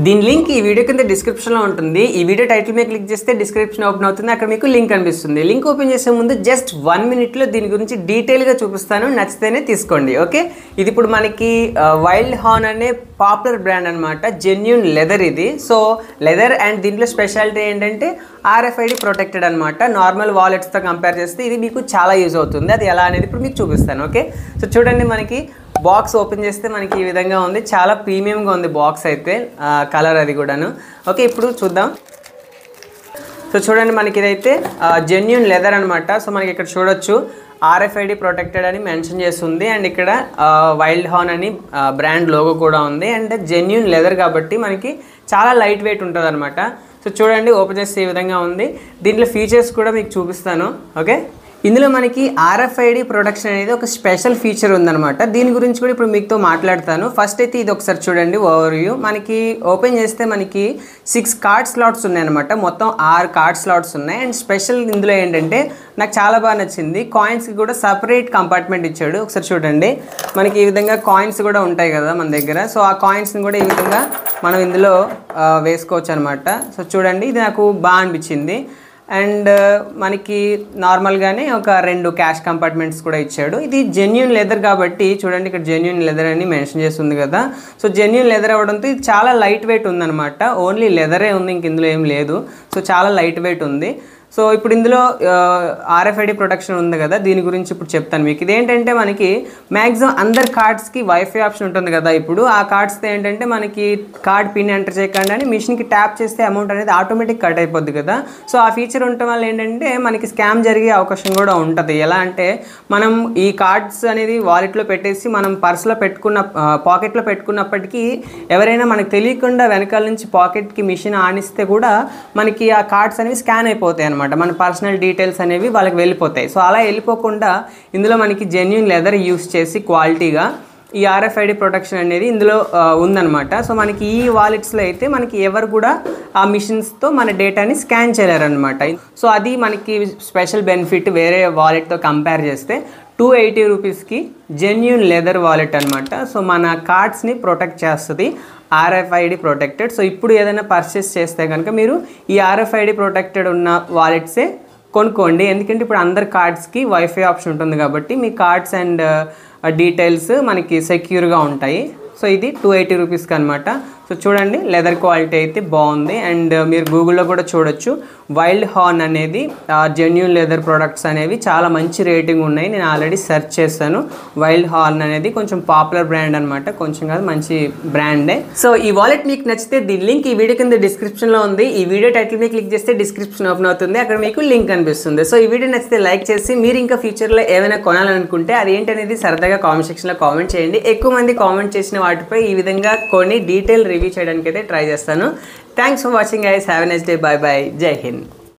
దీని లింక్ ఈ వీడియో కింద డిస్క్రిప్షన్లో ఉంటుంది. ఈ వీడియో టైటిల్ మీద క్లిక్ చేస్తే డిస్క్రిప్షన్ ఓపెన్ అవుతుంది. అక్కడ మీకు లింక్ కనిపిస్తుంది. లింక్ ఓపెన్ చేసే ముందు జస్ట్ 1 మినిట్లో దీని గురించి డీటెయిల్గా చూపిస్తాను. నచ్చితేనే తీసుకోండి. ఓకే, ఇది ఇప్పుడు మనకి వైల్డ్ హార్న్ అనే పాపులర్ బ్రాండ్ అనమాట. జెన్యూన్ లెదర్ ఇది. సో లెదర్ అండ్ దీంట్లో స్పెషాలిటీ ఏంటంటే RFID ప్రొటెక్టెడ్ అనమాట. నార్మల్ వాలెట్స్తో కంపేర్ చేస్తే ఇది మీకు చాలా యూజ్ అవుతుంది. అది ఎలా అనేది ఇప్పుడు మీకు చూపిస్తాను. ఓకే, సో చూడండి, మనకి బాక్స్ ఓపెన్ చేస్తే మనకి ఈ విధంగా ఉంది. చాలా ప్రీమియంగా ఉంది బాక్స్ అయితే, కలర్ అది కూడాను. ఓకే, ఇప్పుడు చూద్దాం. సో చూడండి, మనకి ఇదైతే జెన్యూన్ లెదర్ అనమాట. సో మనకి ఇక్కడ చూడొచ్చు RFID ప్రొటెక్టెడ్ అని మెన్షన్ చేస్తుంది. అండ్ ఇక్కడ వైల్డ్ హార్న్ అని బ్రాండ్ లోగో కూడా ఉంది. అండ్ జెన్యూన్ లెదర్ కాబట్టి మనకి చాలా లైట్ వెయిట్ ఉంటుంది అనమాట. సో చూడండి, ఓపెన్ చేస్తే ఈ విధంగా ఉంది. దీంట్లో ఫీచర్స్ కూడా మీకు చూపిస్తాను. ఓకే, ఇందులో మనకి RFID ప్రొటెక్షన్ అనేది ఒక స్పెషల్ ఫీచర్ ఉందన్నమాట. దీని గురించి కూడా ఇప్పుడు మీతో మాట్లాడతాను. ఫస్ట్ అయితే ఇది ఒకసారి చూడండి, ఓవర్వ్యూ. మనకి ఓపెన్ చేస్తే మనకి 6 కార్డ్ స్లాట్స్ ఉన్నాయన్నమాట. మొత్తం 6 కార్డ్ స్లాట్స్ ఉన్నాయి. అండ్ స్పెషల్ ఇందులో ఏంటంటే నాకు చాలా బాగా నచ్చింది, కాయిన్స్కి కూడా సపరేట్ కంపార్ట్మెంట్ ఇచ్చాడు. ఒకసారి చూడండి, మనకి ఈ విధంగా కాయిన్స్ కూడా ఉంటాయి కదా మన దగ్గర. సో ఆ కాయిన్స్ని కూడా ఈ విధంగా మనం ఇందులో వేసుకోవచ్చు అనమాట. సో చూడండి, ఇది నాకు బాగా అనిపించింది. అండ్ మనకి నార్మల్గానే ఒక 2 క్యాష్ కంపార్ట్మెంట్స్ కూడా ఇచ్చాడు. ఇది జెన్యూన్ లెదర్ కాబట్టి చూడండి, ఇక్కడ జెన్యూన్ లెదర్ అని మెన్షన్ చేస్తుంది కదా. సో జెన్యూన్ లెదర్ అవ్వడంతో ఇది చాలా లైట్ వెయిట్ ఉందన్నమాట. ఓన్లీ లెదరే ఉంది, ఇంక ఇందులో ఏం లేదు. సో చాలా లైట్ వెయిట్ ఉంది. సో ఇప్పుడు ఇందులో RFID ప్రొటెక్షన్ ఉంది కదా, దీని గురించి ఇప్పుడు చెప్తాను మీకు. ఇదేంటంటే మనకి మ్యాక్సిమం అందరి కార్డ్స్కి వైఫై ఆప్షన్ ఉంటుంది కదా. ఇప్పుడు ఆ కార్డ్స్తో ఏంటంటే మనకి కార్డ్ పిన్ ఎంటర్ చేయకుండా అని మిషన్కి ట్యాప్ చేస్తే అమౌంట్ అనేది ఆటోమేటిక్ కట్ అయిపోద్ది కదా. సో ఆ ఫీచర్ ఉండటం వల్ల ఏంటంటే మనకి స్కామ్ జరిగే అవకాశం కూడా ఉంటుంది. ఎలా అంటే మనం ఈ కార్డ్స్ అనేది వాలెట్లో పెట్టేసి మనం పర్స్లో పాకెట్లో పెట్టుకున్నప్పటికీ ఎవరైనా మనకు తెలియకుండా వెనకాల నుంచి పాకెట్కి మిషన్ ఆనిస్తే కూడా మనకి ఆ కార్డ్స్ అనేవి స్కాన్ అయిపోతాయి అనమాట. మన పర్సనల్ డీటెయిల్స్ అనేవి వాళ్ళకి వెళ్ళిపోతాయి. సో అలా వెళ్ళిపోకుండా ఇందులో మనకి జెన్యూన్ లెదర్ యూస్ చేసి క్వాలిటీగా ఈ RFID ప్రొటెక్షన్ అనేది ఇందులో ఉందన్నమాట. సో మనకి ఈ వాలెట్స్లో అయితే మనకి ఎవరు కూడా ఆ మిషన్స్తో మన డేటాని స్కాన్ చేయలేరనమాట. సో అది మనకి స్పెషల్ బెనిఫిట్ వేరే వాలెట్తో కంపేర్ చేస్తే. 280 రూపీస్కి జెన్యూన్ లెదర్ వాలెట్ అనమాట. సో మన కార్డ్స్ని ప్రొటెక్ట్ చేస్తుంది, RFID ప్రొటెక్టెడ్. సో ఇప్పుడు ఏదైనా పర్చేస్ చేస్తే కనుక మీరు ఈ RFID ప్రొటెక్టెడ్ ఉన్న వాలెట్సే కొనుక్కోండి. ఎందుకంటే ఇప్పుడు అందరి కార్డ్స్కి వైఫై ఆప్షన్ ఉంటుంది కాబట్టి మీ కార్డ్స్ అండ్ డీటెయిల్స్ మనకి సెక్యూర్గా ఉంటాయి. సో ఇది 280 రూపీస్కి అనమాట. సో చూడండి, లెదర్ క్వాలిటీ అయితే బాగుంది. అండ్ మీరు గూగుల్లో కూడా చూడొచ్చు, వైల్డ్ హార్న్ అనేది జెన్యూన్ లెదర్ ప్రొడక్ట్స్ అనేవి చాలా మంచి రేటింగ్ ఉన్నాయి. నేను ఆల్రెడీ సెర్చ్ చేశాను. వైల్డ్ హార్న్ అనేది కొంచెం పాపులర్ బ్రాండ్ అనమాట, కొంచెం కాదు మంచి బ్రాండే. సో ఈ వాలెట్ మీకు నచ్చితే దీని లింక్ ఈ వీడియో కింద డిస్క్రిప్షన్లో ఉంది. ఈ వీడియో టైటిల్ మీద క్లిక్ చేస్తే డిస్క్రిప్షన్ ఓపెన్ అవుతుంది. అక్కడ మీకు లింక్ కనిపిస్తుంది. సో ఈ వీడియో నచ్చితే లైక్ చేసి మీరు ఇంకా ఫ్యూచర్లో ఏమైనా కొనాలనుకుంటే అది ఏంటనేది సరదాగా కామెంట్ సెక్షన్లో కామెంట్ చేయండి. ఎక్కువ మంది కామెంట్ చేసిన వాటిపై ఈ విధంగా కొన్ని డీటెయిల్ రివ్యూ చేయడానికి అయితే ట్రై చేస్తాను. Thanks for watching guys. Have a nice day. Bye bye. Jai Hind.